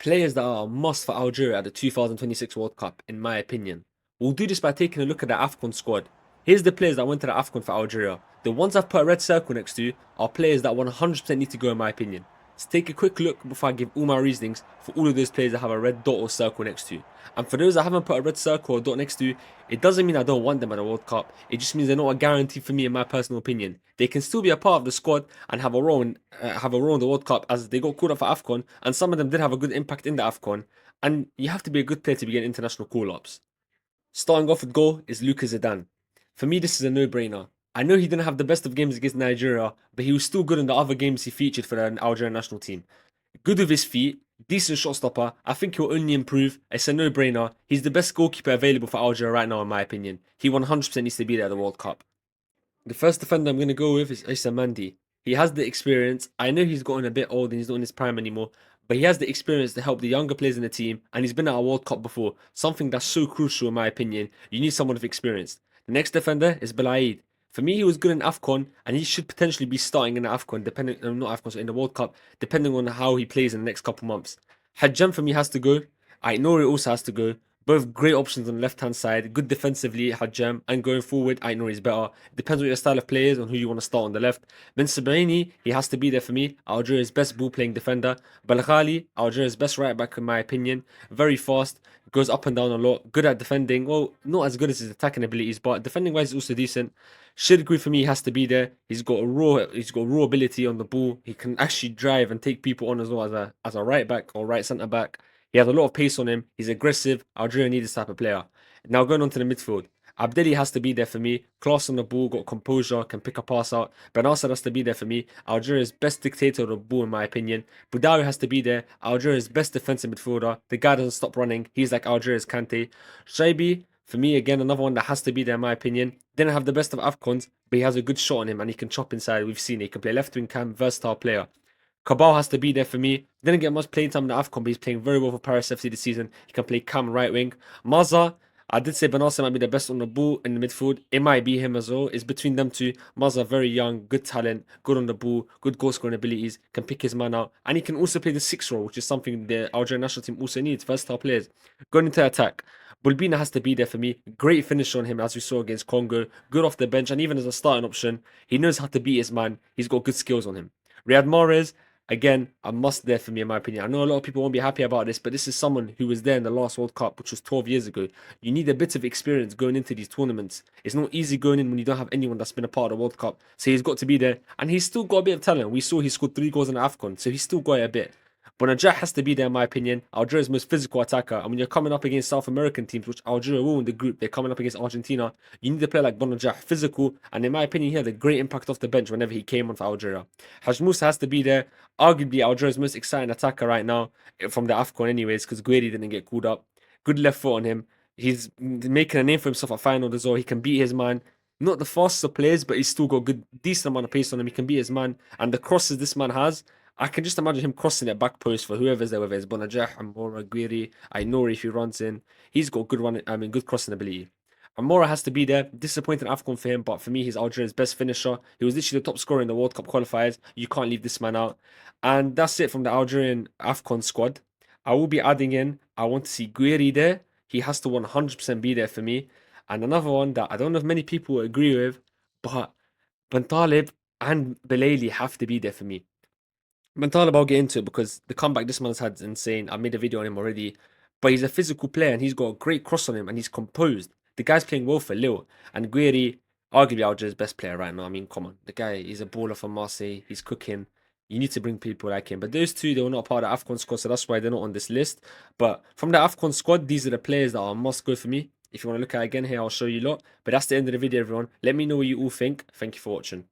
Players that are a must for Algeria at the 2026 World Cup, in my opinion. We'll do this by taking a look at the Afcon squad. Here's the players that went to the Afcon for Algeria. The ones I've put a red circle next to are players that 100% need to go, in my opinion. Let's take a quick look before I give all my reasonings for all of those players that have a red dot or circle next to. And for those I haven't put a red circle or dot next to, it doesn't mean I don't want them at the World Cup. It just means they're not a guarantee for me, in my personal opinion. They can still be a part of the squad and have a role in the World Cup, as they got called up for Afcon, and some of them did have a good impact in the Afcon. And you have to be a good player to be getting international call-ups. Starting off with goal is Lucas Zidane. For me, this is a no-brainer. I know he didn't have the best of games against Nigeria, but he was still good in the other games he featured for the Algerian national team. Good with his feet, decent shot stopper. I think he'll only improve. It's a no-brainer. He's the best goalkeeper available for Algeria right now, in my opinion. He 100% needs to be there at the World Cup. The first defender I'm going to go with is Issa Mandi. He has the experience. I know he's gotten a bit old and he's not in his prime anymore, but he has the experience to help the younger players in the team, and he's been at a World Cup before, something that's so crucial in my opinion. You need someone with experience. The next defender is Belaid. For me, he was good in Afcon, and he should potentially be starting in the Afcon, depending, not Afcon, so in the World Cup, depending on how he plays in the next couple months. Hadjem for me has to go. Aït also has to go. Both great options on the left-hand side, good defensively, Hadjem, and going forward, Aït is better. Depends on your style of players, on who you want to start on the left. Ben Sebaini, he has to be there for me. Algeria's best ball-playing defender. Belghali, Algeria's best right-back in my opinion. Very fast, goes up and down a lot, good at defending. Well, not as good as his attacking abilities, but defending-wise, he's also decent. Shirgui for me has to be there. He's got raw ability on the ball. He can actually drive and take people on as well as a right back or right centre back. He has a lot of pace on him. He's aggressive. Algeria need this type of player. Now going on to the midfield. Abdelli has to be there for me. Class on the ball, got composure, can pick a pass out. Benasser has to be there for me. Algeria's best dictator of the ball, in my opinion. Boudawi has to be there. Algeria's best defensive midfielder. The guy doesn't stop running. He's like Algeria's Kante. Shaibi, for me, again, another one that has to be there, in my opinion. Didn't have the best of Afcons, but he has a good shot on him and he can chop inside. We've seen it. He can play left wing cam, versatile player. Cabal has to be there for me. Didn't get much playing time in the Afcon, but he's playing very well for Paris FC this season. He can play cam right wing. Maza, I did say Benasser might be the best on the ball in the midfield. It might be him as well. It's between them two. Maza, very young, good talent, good on the ball, good goal scoring abilities, can pick his man out. And he can also play the 6 role, which is something the Algerian national team also needs. Versatile players. Going into attack. Bulbina has to be there for me. Great finish on him, as we saw against Congo. Good off the bench, and even as a starting option, he knows how to beat his man. He's got good skills on him. Riyad Mahrez, again, a must there for me, in my opinion. I know a lot of people won't be happy about this, but this is someone who was there in the last World Cup, which was 12 years ago. You need a bit of experience going into these tournaments. It's not easy going in when you don't have anyone that's been a part of the World Cup. So he's got to be there, and he's still got a bit of talent. We saw he scored 3 goals in the Afcon, so he's still got it a bit. But Najah has to be there, in my opinion. Algeria's most physical attacker. And when you're coming up against South American teams, which Algeria will in the group, they're coming up against Argentina, you need a player like Bonajah, physical. And in my opinion, he had a great impact off the bench whenever he came on for Algeria. Haj Musa has to be there. Arguably, Algeria's most exciting attacker right now, from the Afcon anyways, because Gueri didn't get called up. Good left foot on him. He's making a name for himself at final as well. He can beat his man. Not the fastest of players, but he's still got good, decent amount of pace on him. He can beat his man. And the crosses this man has, I can just imagine him crossing it back post for whoever's there, whether it's Bonajah, Amora, Guiri, Aït if he runs in. He's got good crossing ability. Amora has to be there. Disappointing Afcon for him, but for me, he's Algeria's best finisher. He was literally the top scorer in the World Cup qualifiers. You can't leave this man out. And that's it from the Algerian Afcon squad. I will be adding in, I want to see Guiri there. He has to 100% be there for me. And another one that I don't know if many people will agree with, but Bentaleb and Belaili have to be there for me. Bentaleb, I'll get into it because the comeback this man's had is insane. I made a video on him already. But he's a physical player and he's got a great cross on him and he's composed. The guy's playing well for Lille. And Guiri, arguably Algeria's best player right now. I mean, come on. The guy, he's a baller for Marseille. He's cooking. You need to bring people like him. But those two, they were not part of the Afcon squad, so that's why they're not on this list. But from the Afcon squad, these are the players that are must go for me. If you want to look at it again here, I'll show you a lot. But that's the end of the video, everyone. Let me know what you all think. Thank you for watching.